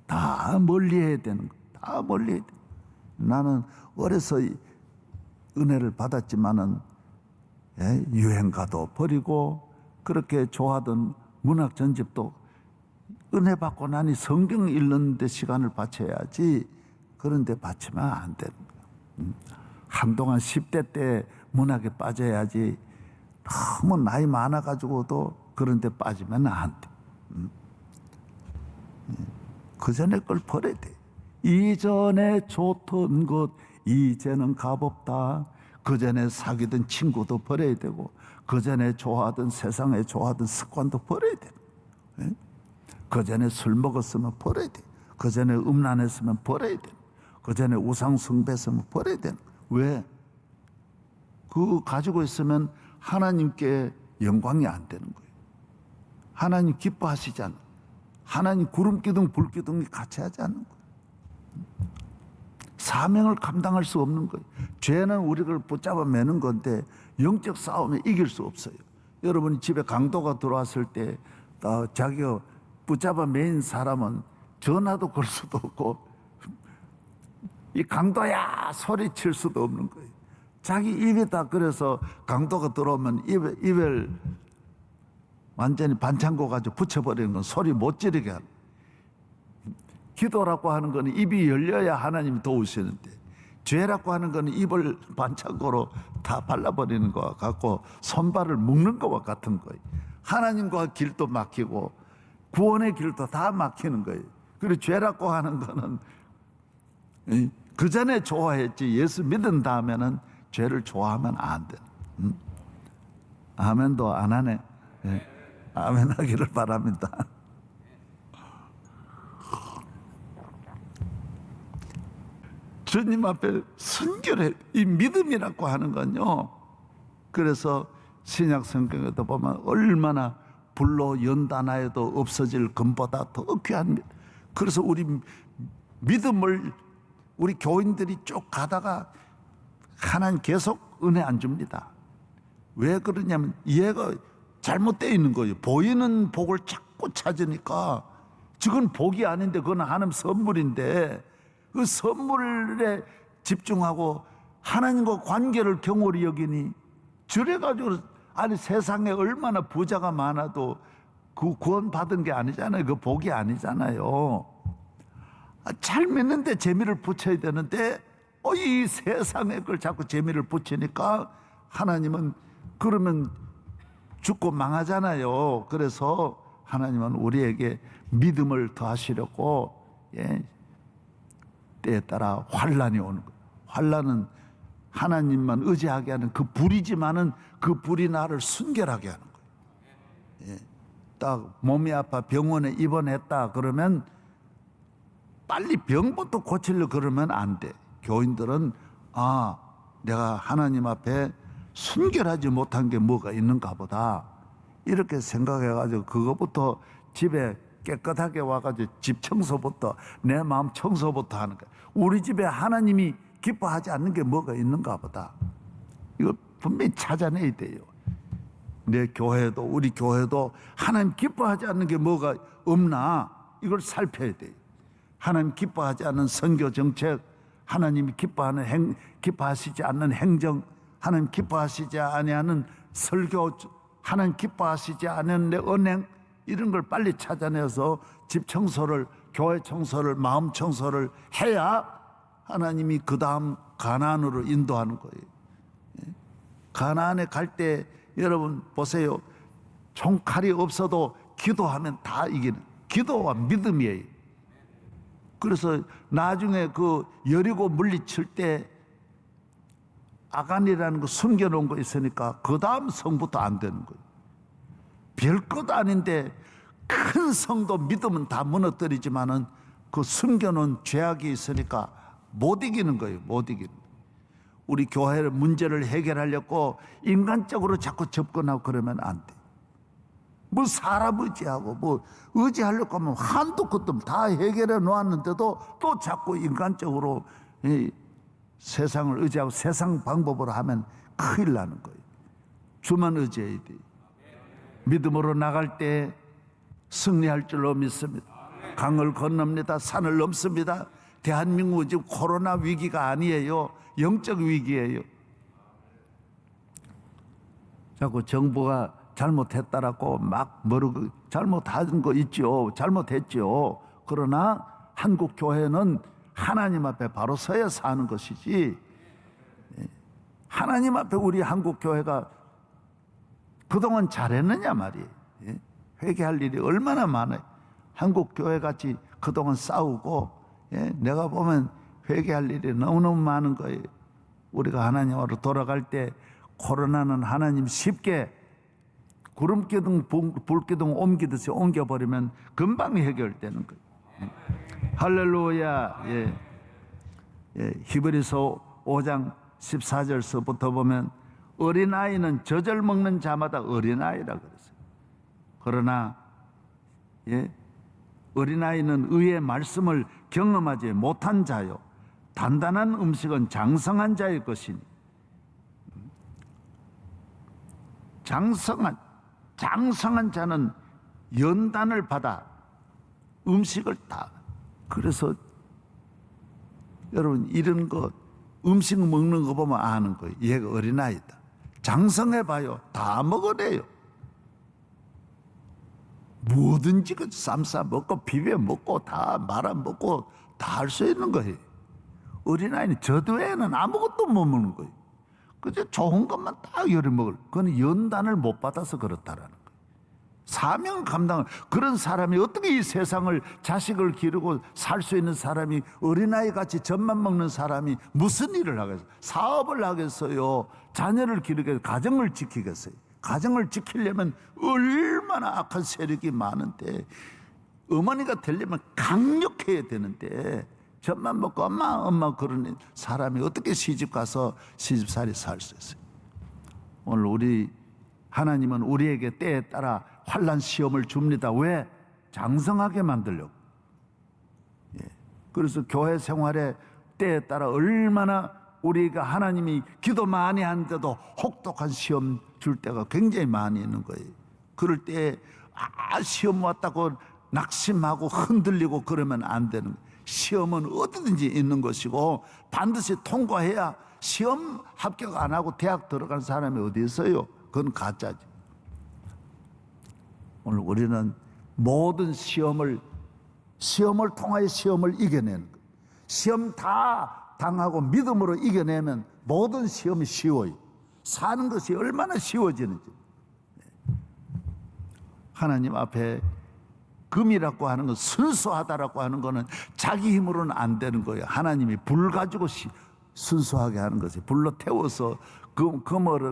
S1: 다 멀리해야 되는 거예요. 다 멀리해야 돼요. 나는 어려서 은혜를 받았지만은 유행가도 버리고 그렇게 좋아하던 문학 전집도 은혜 받고 나니 성경 읽는 데 시간을 바쳐야지 그런데 바치면 안 되는 거예요. 한동안 10대 때 문학에 빠져야지 너무 나이 많아가지고도 그런 데 빠지면 안 돼. 그 전에 걸 버려야 돼. 이전에 좋던 것 이제는 값없다. 그 전에 사귀던 친구도 버려야 되고 그 전에 좋아하던 세상에 좋아하던 습관도 버려야 돼. 그 전에 술 먹었으면 버려야 돼. 그 전에 음란했으면 버려야 돼. 그 전에 우상 숭배했으면 버려야 돼. 왜? 그거 가지고 있으면 하나님께 영광이 안 되는 거예요. 하나님 기뻐하시지 않아요. 하나님 구름기둥 불기둥이 같이 하지 않는 거예요. 사명을 감당할 수 없는 거예요. 죄는 우리를 붙잡아 매는 건데 영적 싸움에 이길 수 없어요. 여러분이 집에 강도가 들어왔을 때 자기가 붙잡아 매인 사람은 전화도 걸 수도 없고 이 강도야 소리칠 수도 없는 거예요. 자기 입이 다 그래서 강도가 들어오면 입을 완전히 반창고 가지고 붙여버리는 건 소리 못 지르게 하는. 기도라고 하는 거는 입이 열려야 하나님이 도우시는데 죄라고 하는 거는 입을 반창고로 다 발라버리는 것과 같고 손발을 묶는 것과 같은 거예요. 하나님과 길도 막히고 구원의 길도 다 막히는 거예요. 그리고 죄라고 하는 거는 그 전에 좋아했지 예수 믿은 다음에는 죄를 좋아하면 안 돼. 아멘도 안 하네. 네. 아멘 하기를 바랍니다. 주님 앞에 순결해. 이 믿음이라고 하는 건요. 그래서 신약 성경에도 보면 얼마나 불로 연단하여도 없어질 금보다 더 귀한 믿음. 그래서 우리 믿음을 우리 교인들이 쭉 가다가 하나님 계속 은혜 안 줍니다. 왜 그러냐면 이해가 잘못되어 있는 거예요. 보이는 복을 자꾸 찾으니까 그건 복이 아닌데 그건 하나님 선물인데 그 선물에 집중하고 하나님과 관계를 경홀히 여기니 저래가지고 아니 세상에 얼마나 부자가 많아도 그 구원 받은 게 아니잖아요. 그 복이 아니잖아요. 잘 믿는데 재미를 붙여야 되는데 이 세상에 걸 자꾸 재미를 붙이니까 하나님은 그러면 죽고 망하잖아요. 그래서 하나님은 우리에게 믿음을 더하시려고 때에 따라 환란이 오는 거예요. 환란은 하나님만 의지하게 하는 그 불이지만은 그 불이 나를 순결하게 하는 거예요. 딱 몸이 아파 병원에 입원했다 그러면 빨리 병부터 고치려 그러면 안 돼. 교인들은 내가 하나님 앞에 순결하지 못한 게 뭐가 있는가 보다 이렇게 생각해가지고 그것부터 집에 깨끗하게 와가지고 집 청소부터 내 마음 청소부터 하는 거야. 우리 집에 하나님이 기뻐하지 않는 게 뭐가 있는가 보다. 이걸 분명히 찾아내야 돼요. 내 교회도 우리 교회도 하나님 기뻐하지 않는 게 뭐가 없나 이걸 살펴야 돼요. 하나님 기뻐하지 않는 선교 정책, 하나님이 기뻐하시지 않는 행정, 하나님 기뻐하시지 아니하는 설교, 하나님 기뻐하시지 않는 내 언행 이런 걸 빨리 찾아내서 집 청소를, 교회 청소를, 마음 청소를 해야 하나님이 그 다음 가나안으로 인도하는 거예요. 가나안에 갈 때 여러분 보세요. 총칼이 없어도 기도하면 다 이기는 기도와 믿음이에요. 그래서 나중에 그 여리고 물리칠 때 아간이라는 거 숨겨놓은 거 있으니까 그 다음 성부터 안 되는 거예요. 별것 아닌데 큰 성도 믿으면 다 무너뜨리지만은 그 숨겨놓은 죄악이 있으니까 못 이기는 거예요. 못 이기는 거예요. 우리 교회의 문제를 해결하려고 인간적으로 자꾸 접근하고 그러면 안 돼. 뭐 사람 의지하고 뭐 의지하려고 하면 한도 끝도 다 해결해 놓았는데도 또 자꾸 인간적으로 세상을 의지하고 세상 방법으로 하면 큰일 나는 거예요. 주만 의지해야 돼요. 믿음으로 나갈 때 승리할 줄로 믿습니다. 강을 건넙니다. 산을 넘습니다. 대한민국은 지금 코로나 위기가 아니에요. 영적 위기예요. 자꾸 정부가 잘못했다라고 막 모르고 잘못한 거 있죠. 잘못했죠. 그러나 한국 교회는 하나님 앞에 바로 서야 사는 것이지. 하나님 앞에 우리 한국 교회가 그동안 잘했느냐 말이에요. 회개할 일이 얼마나 많아요. 한국 교회 같이 그동안 싸우고 내가 보면 회개할 일이 너무너무 많은 거예요. 우리가 하나님으로 돌아갈 때 코로나는 하나님 쉽게 구름기둥 불기둥 옮기듯이 옮겨버리면 금방 해결되는 거예요. 할렐루야. 히브리서 5장 14절서부터 보면 어린아이는 젖을 먹는 자마다 어린아이라 그랬어요. 그러나 어린아이는 의의 말씀을 경험하지 못한 자요 단단한 음식은 장성한 자의 것이니 장성한 자는 연단을 받아 음식을 다. 그래서 여러분 이런 거 음식 먹는 거 보면 아는 거예요. 얘가 어린아이다. 장성해봐요. 다 먹어내요. 뭐든지 그 쌈 싸 먹고 비벼 먹고 다 말아 먹고 다 할 수 있는 거예요. 어린아이는 저도에는 아무것도 못 먹는 거예요. 그저 좋은 것만 딱 열어 먹을. 그건 연단을 못 받아서 그렇다라는 거예요. 사명 감당을 그런 사람이 어떻게 이 세상을 자식을 기르고 살 수 있는 사람이 어린아이 같이 젖만 먹는 사람이 무슨 일을 하겠어요? 사업을 하겠어요? 자녀를 기르겠어요? 가정을 지키겠어요? 가정을 지키려면 얼마나 악한 세력이 많은데 어머니가 되려면 강력해야 되는데 젖만 먹고 엄마 그런 사람이 어떻게 시집 가서 시집살이 살 수 있어요? 오늘 우리 하나님은 우리에게 때에 따라 환난 시험을 줍니다. 왜? 장성하게 만들려고. 그래서 교회 생활에 때에 따라 얼마나 우리가 하나님이 기도 많이 하는데도 혹독한 시험 줄 때가 굉장히 많이 있는 거예요. 그럴 때 시험 왔다고 낙심하고 흔들리고 그러면 안 되는 거예요. 시험은 어디든지 있는 것이고 반드시 통과해야, 시험 합격 안 하고 대학 들어간 사람이 어디 있어요? 그건 가짜지. 오늘 우리는 모든 시험을 통하여 시험을 이겨내는 거예요. 시험 다 당하고 믿음으로 이겨내면 모든 시험이 쉬워요. 사는 것이 얼마나 쉬워지는지. 하나님 앞에 금이라고 하는 건, 순수하다라고 하는 거는 자기 힘으로는 안 되는 거예요. 하나님이 불 가지고 순수하게 하는 것이, 불로 태워서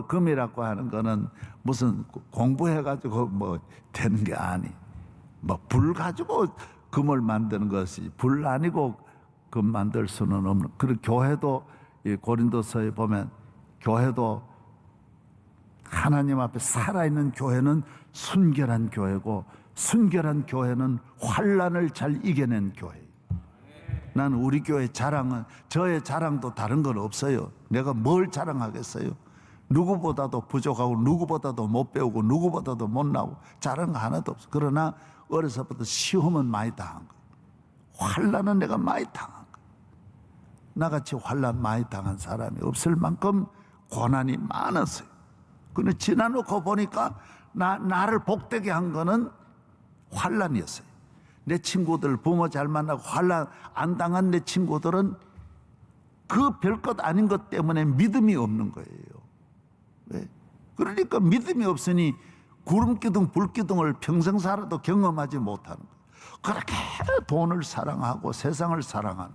S1: 금이라고 하는 거는 무슨 공부해가지고 뭐 되는 게 아니. 뭐 불 가지고 금을 만드는 것이, 불 아니고 금 만들 수는 없는. 그리고 교회도, 이 고린도서에 보면 교회도 하나님 앞에 살아있는 교회는 순결한 교회고, 순결한 교회는 환난을 잘 이겨낸 교회. 나는 우리 교회 자랑은, 저의 자랑도 다른 건 없어요. 내가 뭘 자랑하겠어요? 누구보다도 부족하고, 누구보다도 못 배우고, 누구보다도 못 나오고, 자랑 하나도 없어. 그러나 어려서부터 시험은 많이 당한 거예요. 환난은 내가 많이 당한 거예요. 나같이 환난 많이 당한 사람이 없을 만큼 고난이 많았어요. 근데 지나놓고 보니까 나를 복되게 한 거는 환난이었어요. 내 친구들 부모 잘 만나고 환난 안 당한 내 친구들은 그 별것 아닌 것 때문에 믿음이 없는 거예요. 왜? 그러니까 믿음이 없으니 구름기둥 불기둥을 평생 살아도 경험하지 못하는 거예요. 그렇게 돈을 사랑하고 세상을 사랑하는,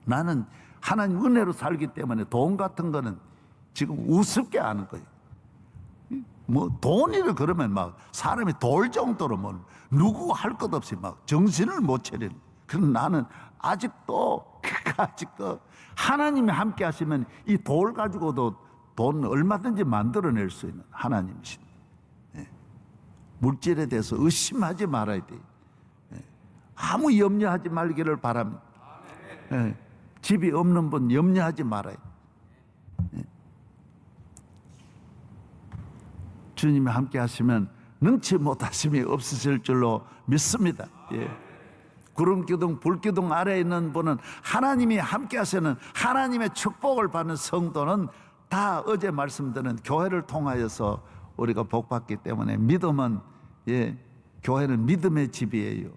S1: 나는 하나님 은혜로 살기 때문에 돈 같은 거는 지금 우습게 아는 거예요. 뭐 돈이를 그러면 막 사람이 돌 정도로 뭐 누구 할 것 없이 막 정신을 못 차리는. 그럼 나는 아직도 하나님이 함께 하시면 이 돌 가지고도 돈 얼마든지 만들어낼 수 있는 하나님이신. 물질에 대해서 의심하지 말아야 돼요. 아무 염려하지 말기를 바랍니다. 집이 없는 분 염려하지 말아요. 주님이 함께 하시면 능치 못하심이 없으실 줄로 믿습니다. 구름기둥 불기둥 아래에 있는 분은 하나님이 함께 하시는, 하나님의 축복을 받는 성도는 다 어제 말씀드린 교회를 통하여서 우리가 복받기 때문에, 믿음은, 교회는 믿음의 집이에요.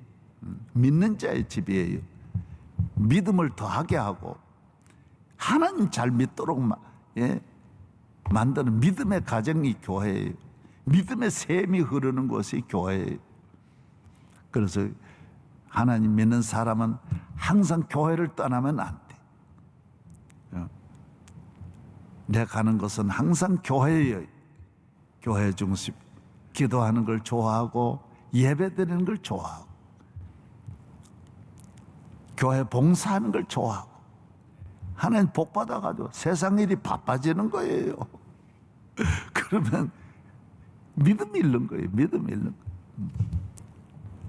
S1: 믿는 자의 집이에요. 믿음을 더하게 하고 하나님 잘 믿도록 만드는 믿음의 가정이 교회예요. 믿음의 샘이 흐르는 곳이 교회예요. 그래서 하나님 믿는 사람은 항상 교회를 떠나면 안 돼. 내가 가는 곳은 항상 교회예요. 교회 중심. 기도하는 걸 좋아하고 예배 드리는 걸 좋아하고 교회 봉사하는 걸 좋아하고, 하나님 복 받아가지고 세상 일이 바빠지는 거예요. 그러면 믿음이 잃는 거예요. 믿음이 잃는 거예요.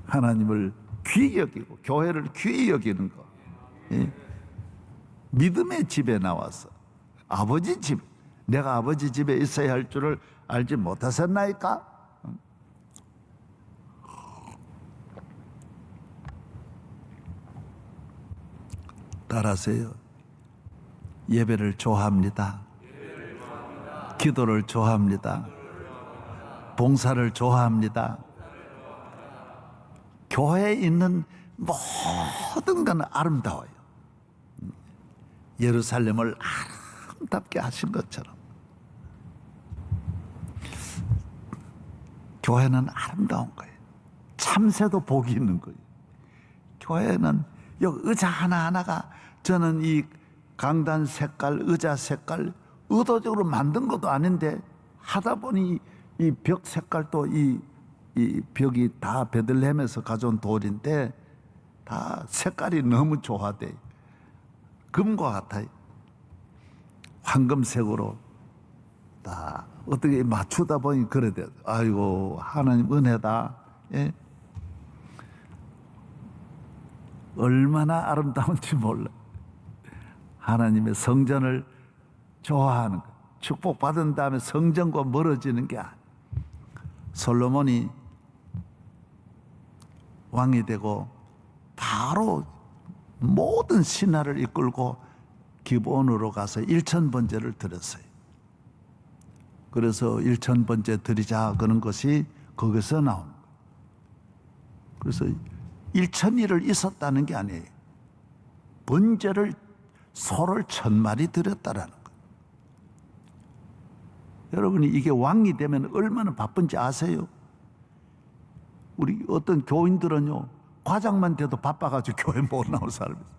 S1: 하나님을 귀히 여기고 교회를 귀히 여기는 거. 믿음의 집에 나와서 아버지 집, 내가 아버지 집에 있어야 할 줄을 알지 못하셨나이까? 따라하세요. 예배를 좋아합니다. 기도를 좋아합니다. 봉사를 좋아합니다. 교회에 있는 모든 건 아름다워요. 예루살렘을 아름답게 하신 것처럼 교회는 아름다운 거예요. 참새도 복이 있는 거예요. 교회는 여기 의자 하나하나가, 저는 이 강단 색깔, 의자 색깔 의도적으로 만든 것도 아닌데 하다 보니 이 벽 색깔도 이 벽이 다 베들레헴에서 가져온 돌인데 다 색깔이 너무 조화돼. 금과 같아요. 황금색으로 다 어떻게 맞추다 보니 그래 돼. 아이고 하나님 은혜다. 예? 얼마나 아름다운지 몰라. 하나님의 성전을 좋아하는 것. 축복받은 다음에 성전과 멀어지는 게 아니야. 솔로몬이 왕이 되고 바로 모든 신하를 이끌고 기브온으로 가서 일천번제를 드렸어요. 그래서 일천번제 드리자 그런 것이 거기서 나오는 거예요. 그래서 일천일을 있었다는 게 아니에요. 번제를 소를 1000마리 드렸다라는 거예요. 여러분이 이게 왕이 되면 얼마나 바쁜지 아세요? 우리 어떤 교인들은요, 과장만 돼도 바빠가지고 교회 못 나올 사람이 있어요.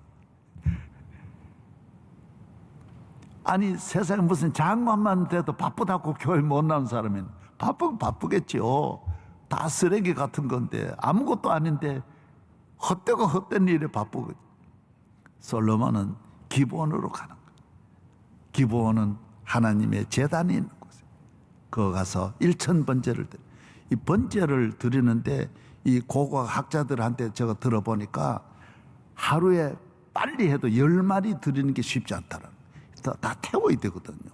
S1: 아니 세상에 무슨 장관만 돼도 바쁘다고 교회 못 나온 사람은 바쁘겠죠. 다 쓰레기 같은 건데 아무것도 아닌데 헛되고 헛된 일에 바쁘거든요. 솔로몬은 기브온으로 가는 거예요. 기브온은 하나님의 제단이 있는 곳이에요. 거기 가서 일천번제를 드려요. 이 번제를 드리는데 이 고고학자들한테 제가 들어보니까 하루에 빨리 해도 10마리 드리는 게 쉽지 않다라는 거예요. 다 태워야 되거든요.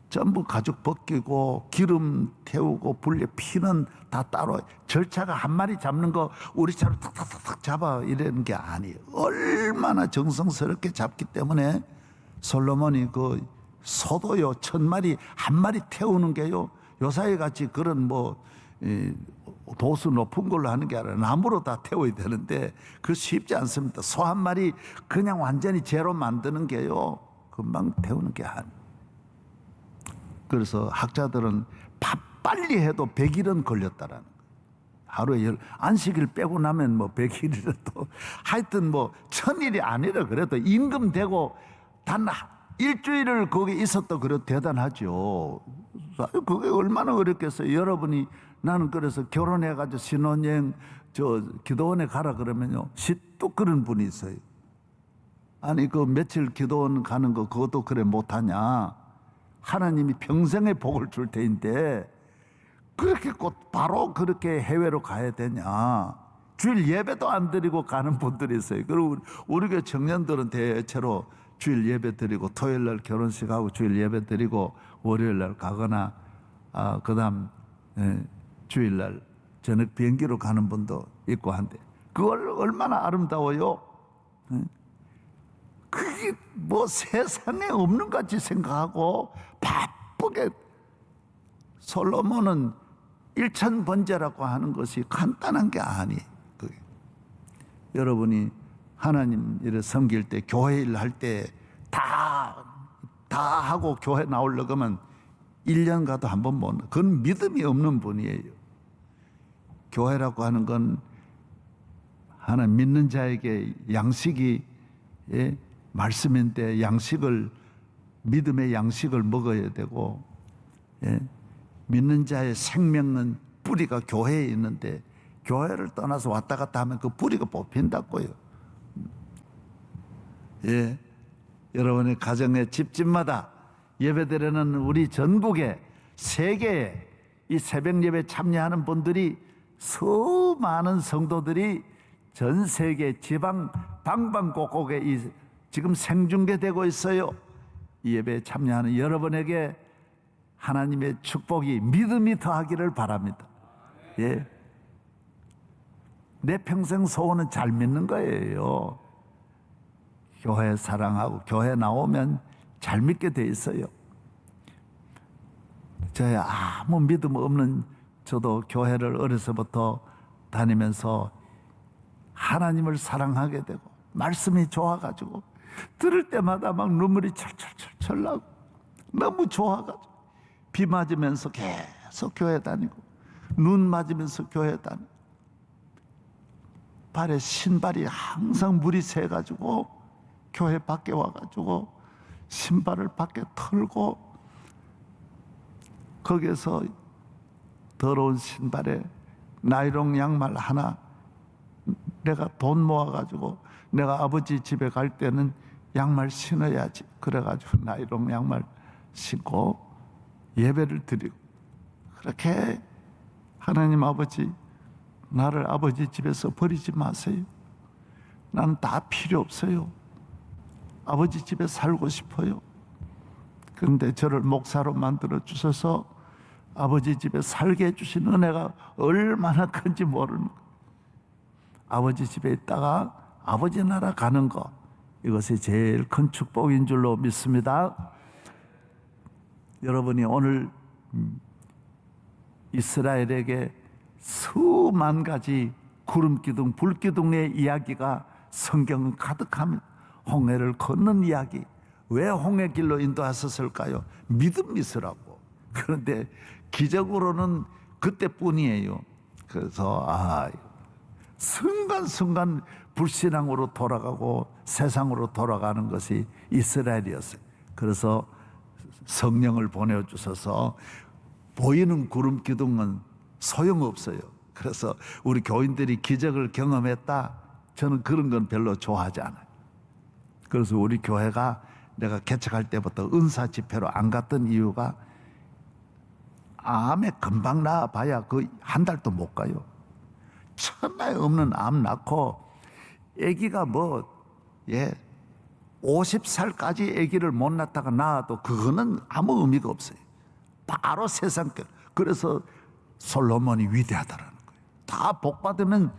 S1: 전부 가죽 벗기고 기름 태우고 불에 피는 다 따로, 절차가 한 마리 잡는 거 우리처럼 탁탁탁탁 잡아 이러는 게 아니에요. 얼마나 정성스럽게 잡기 때문에 솔로몬이 그 소도요 1000마리 한 마리 태우는 게요, 요사이 같이 그런 뭐 도수 높은 걸로 하는 게 아니라 나무로 다 태워야 되는데 그 쉽지 않습니다. 소 한 마리 그냥 완전히 제로 만드는 게요 금방 태우는 게 아니에요. 그래서 학자들은 빨리 해도 100일은 걸렸다라는 거예요. 하루에 안식일 빼고 나면 뭐 100일이라도 하여튼 뭐 1000일이 아니라 그래도 임금 되고 단 일주일을 거기 있었다 그래도 대단하죠. 그게 얼마나 어렵겠어요. 여러분이 나는 그래서 결혼해가지고 신혼여행 기도원에 가라 그러면요, 또 그런 분이 있어요. 아니 그 며칠 기도원 가는 거 그것도 그래 못하냐, 하나님이 평생의 복을 줄 테인데 그렇게 곧 바로 그렇게 해외로 가야 되냐, 주일 예배도 안 드리고 가는 분들이 있어요. 그리고 우리 교회 청년들은 대체로 주일 예배 드리고 토요일 날 결혼식하고 주일 예배 드리고 월요일 날 가거나 그다음 주일 날 저녁 비행기로 가는 분도 있고 한데 그걸 얼마나 아름다워요. 그게 뭐 세상에 없는 것 같이 생각하고 바쁘게, 솔로몬은 일천번제라고 하는 것이 간단한 게 아니에요. 그게. 여러분이 하나님 일을 섬길 때, 교회 일 할 때 다 하고 교회 나오려고 하면 1년 가도 한 번 못, 그건 믿음이 없는 분이에요. 교회라고 하는 건 하나 믿는 자에게 양식이 말씀인데 믿음의 양식을 먹어야 되고, 믿는 자의 생명은 뿌리가 교회에 있는데 교회를 떠나서 왔다 갔다 하면 그 뿌리가 뽑힌다고요. 여러분의 가정의 집집마다 예배드리는 우리 전국에, 세계에 이 새벽 예배 참여하는 분들이, 수많은 성도들이 전 세계 지방 방방곡곡에 지금 생중계되고 있어요. 이 예배에 참여하는 여러분에게 하나님의 축복이, 믿음이 더하기를 바랍니다. 내 평생 소원은 잘 믿는 거예요. 교회 사랑하고 교회 나오면 잘 믿게 돼 있어요. 저의 아무 믿음 없는 저도 교회를 어려서부터 다니면서 하나님을 사랑하게 되고 말씀이 좋아가지고 들을 때마다 막 눈물이 철철철철 나고 너무 좋아가지고 비 맞으면서 계속 교회 다니고 눈 맞으면서 교회 다니고 발에 신발이 항상 물이 새가지고 교회 밖에 와가지고 신발을 밖에 털고 거기에서 더러운 신발에 나이롱 양말 하나, 내가 돈 모아가지고 내가 아버지 집에 갈 때는 양말 신어야지, 그래가지고 나이롱 양말 신고 예배를 드리고, 그렇게 하나님 아버지, 나를 아버지 집에서 버리지 마세요. 나는 다 필요 없어요. 아버지 집에 살고 싶어요. 그런데 저를 목사로 만들어 주셔서 아버지 집에 살게 해주신 은혜가 얼마나 큰지 모르는 거예요. 아버지 집에 있다가 아버지 나라 가는 거, 이것이 제일 큰 축복인 줄로 믿습니다. 여러분이 오늘 이스라엘에게 수만 가지 구름기둥, 불기둥의 이야기가 성경은 가득합니다. 홍해를 건넌 이야기. 왜 홍해 길로 인도하셨을까요? 믿음 있으라고. 그런데 기적으로는 그때뿐이에요. 그래서 순간순간 불신앙으로 돌아가고 세상으로 돌아가는 것이 이스라엘이었어요. 그래서 성령을 보내주셔서 보이는 구름 기둥은 소용없어요. 그래서 우리 교인들이 기적을 경험했다, 저는 그런 건 별로 좋아하지 않아요. 그래서 우리 교회가 내가 개척할 때부터 은사 집회로 안 갔던 이유가, 암에 금방 나아봐야 그 한 달도 못 가요. 천하에 없는 암 낳고 아기가 50살까지 아기를 못 낳다가 낳아도 그거는 아무 의미가 없어요. 바로 세상 끝. 그래서 솔로몬이 위대하다라는 거예요. 다 복 받으면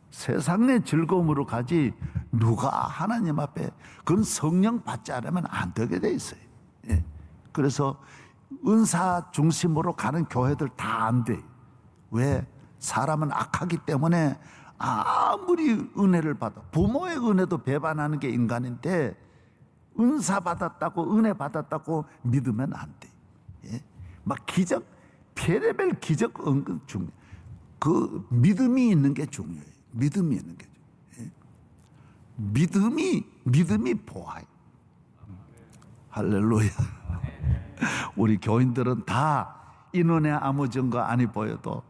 S1: 세상의 즐거움으로 가지, 누가 하나님 앞에, 그건 성령 받지 않으면 안 되게 돼 있어요. 그래서 은사 중심으로 가는 교회들 다 안 돼. 왜? 사람은 악하기 때문에 아무리 은혜를 받아, 부모의 은혜도 배반하는 게 인간인데, 은사 받았다고, 은혜 받았다고 믿으면 안 돼. 막 기적, 별의별 기적 은근 중요해. 그 믿음이 있는 게 중요해요. 믿음이 있는 게 중요해요. 믿음이 보아요. 할렐루야. 우리 교인들은 다 인원의 아무 증거 아니 보여도,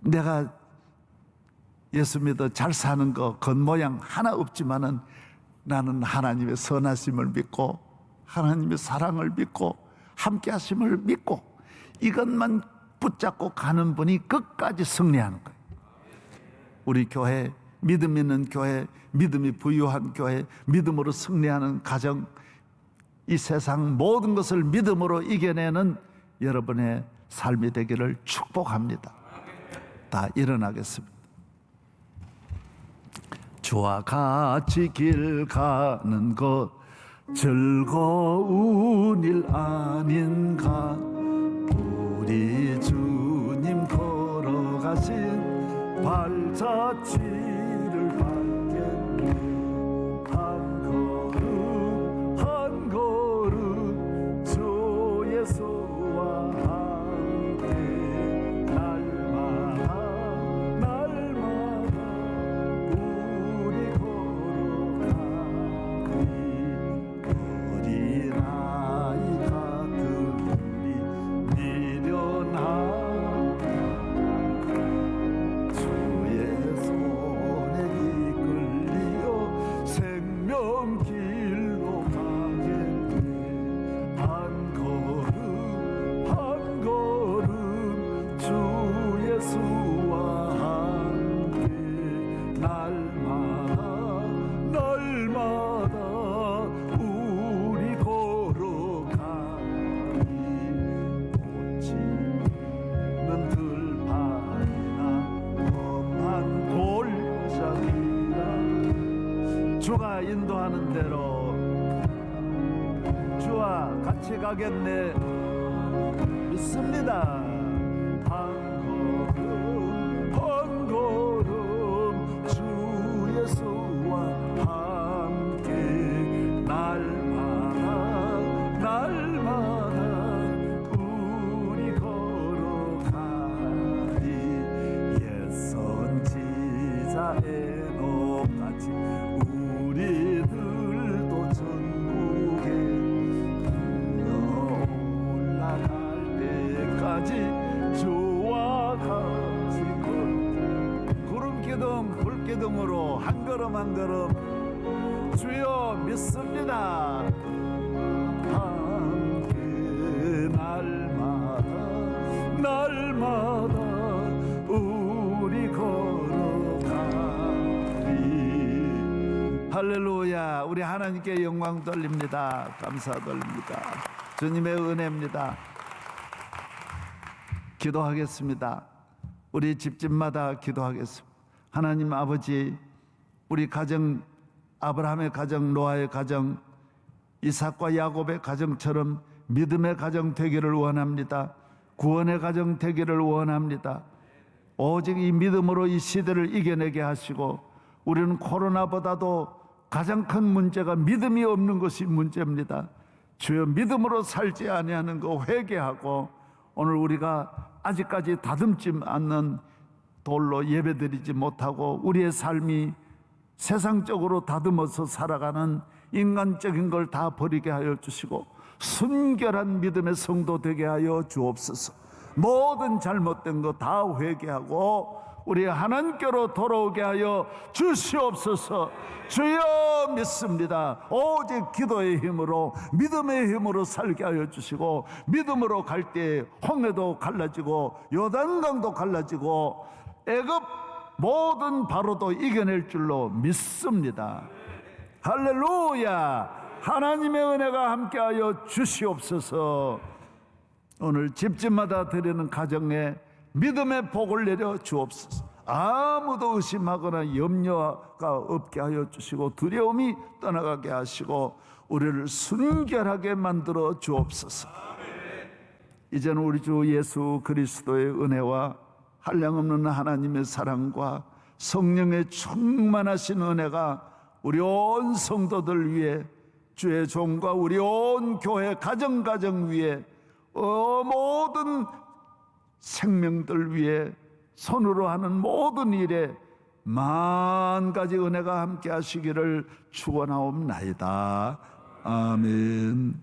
S1: 내가 예수 믿어 잘 사는 거 겉모양 하나 없지만은 나는 하나님의 선하심을 믿고 하나님의 사랑을 믿고 함께 하심을 믿고, 이것만 붙잡고 가는 분이 끝까지 승리하는 거예요. 우리 교회, 믿음 있는 교회, 믿음이 부유한 교회, 믿음으로 승리하는 가정, 이 세상 모든 것을 믿음으로 이겨내는 여러분의 삶이 되기를 축복합니다. 다 일어나겠습니다. 주와 같이 길 가는 것 즐거운 일 아닌가. 우리 주님 걸어가신 발자취를 밟겠네. 한 걸음 한 걸음 주 예수와 함께 날마다 우리 걸어가니. 어린아이 같은 우리 미련한 주의 손에 이끌리어 생명길로 가겠네. 한 걸음 한 걸음 주 예수와 함께 날마다 우리 걸어가니. 고치는 들판이나 험한 골짜기나 주가 인도하는 대로 주와 같이 가겠네. 믿습니다. 한 걸음 주 예수와 함께 날마다 우리 걸어가니. 옛선지자 에녹같이 우리들도 전국에 올라갈 때까지 주와 같이 구름기둥 불기둥으로 한 걸음 한 걸음 주여 믿습니다. 함께 날마다 우리 걸어가리. 할렐루야. 우리 하나님께 영광 돌립니다. 감사 돌립니다. 주님의 은혜입니다. 기도하겠습니다. 우리 집집마다 기도하겠습니다. 하나님 아버지, 우리 가정, 아브라함의 가정, 노아의 가정, 이삭과 야곱의 가정처럼 믿음의 가정 되기를 원합니다. 구원의 가정 되기를 원합니다. 오직 이 믿음으로 이 시대를 이겨내게 하시고, 우리는 코로나보다도 가장 큰 문제가 믿음이 없는 것이 문제입니다. 주여, 믿음으로 살지 아니하는 거 회개하고, 오늘 우리가 아직까지 다듬지 않는 돌로 예배드리지 못하고 우리의 삶이 세상적으로 다듬어서 살아가는 인간적인 걸 다 버리게 하여 주시고 순결한 믿음의 성도 되게 하여 주옵소서. 모든 잘못된 거 다 회개하고 우리 하나님께로 돌아오게 하여 주시옵소서. 주여, 믿습니다. 오직 기도의 힘으로, 믿음의 힘으로 살게 하여 주시고, 믿음으로 갈 때 홍해도 갈라지고 요단강도 갈라지고 애굽 모든 바로도 이겨낼 줄로 믿습니다. 할렐루야. 하나님의 은혜가 함께하여 주시옵소서. 오늘 집집마다 드리는 가정에 믿음의 복을 내려 주옵소서. 아무도 의심하거나 염려가 없게 하여 주시고 두려움이 떠나가게 하시고 우리를 순결하게 만들어 주옵소서. 이제는 우리 주 예수 그리스도의 은혜와 한량없는 하나님의 사랑과 성령의 충만하신 은혜가 우리 온 성도들 위해, 주의 종과 우리 온 교회 가정 위에, 모든 생명들 위해 손으로 하는 모든 일에 만 가지 은혜가 함께 하시기를 축원하옵나이다. 아멘.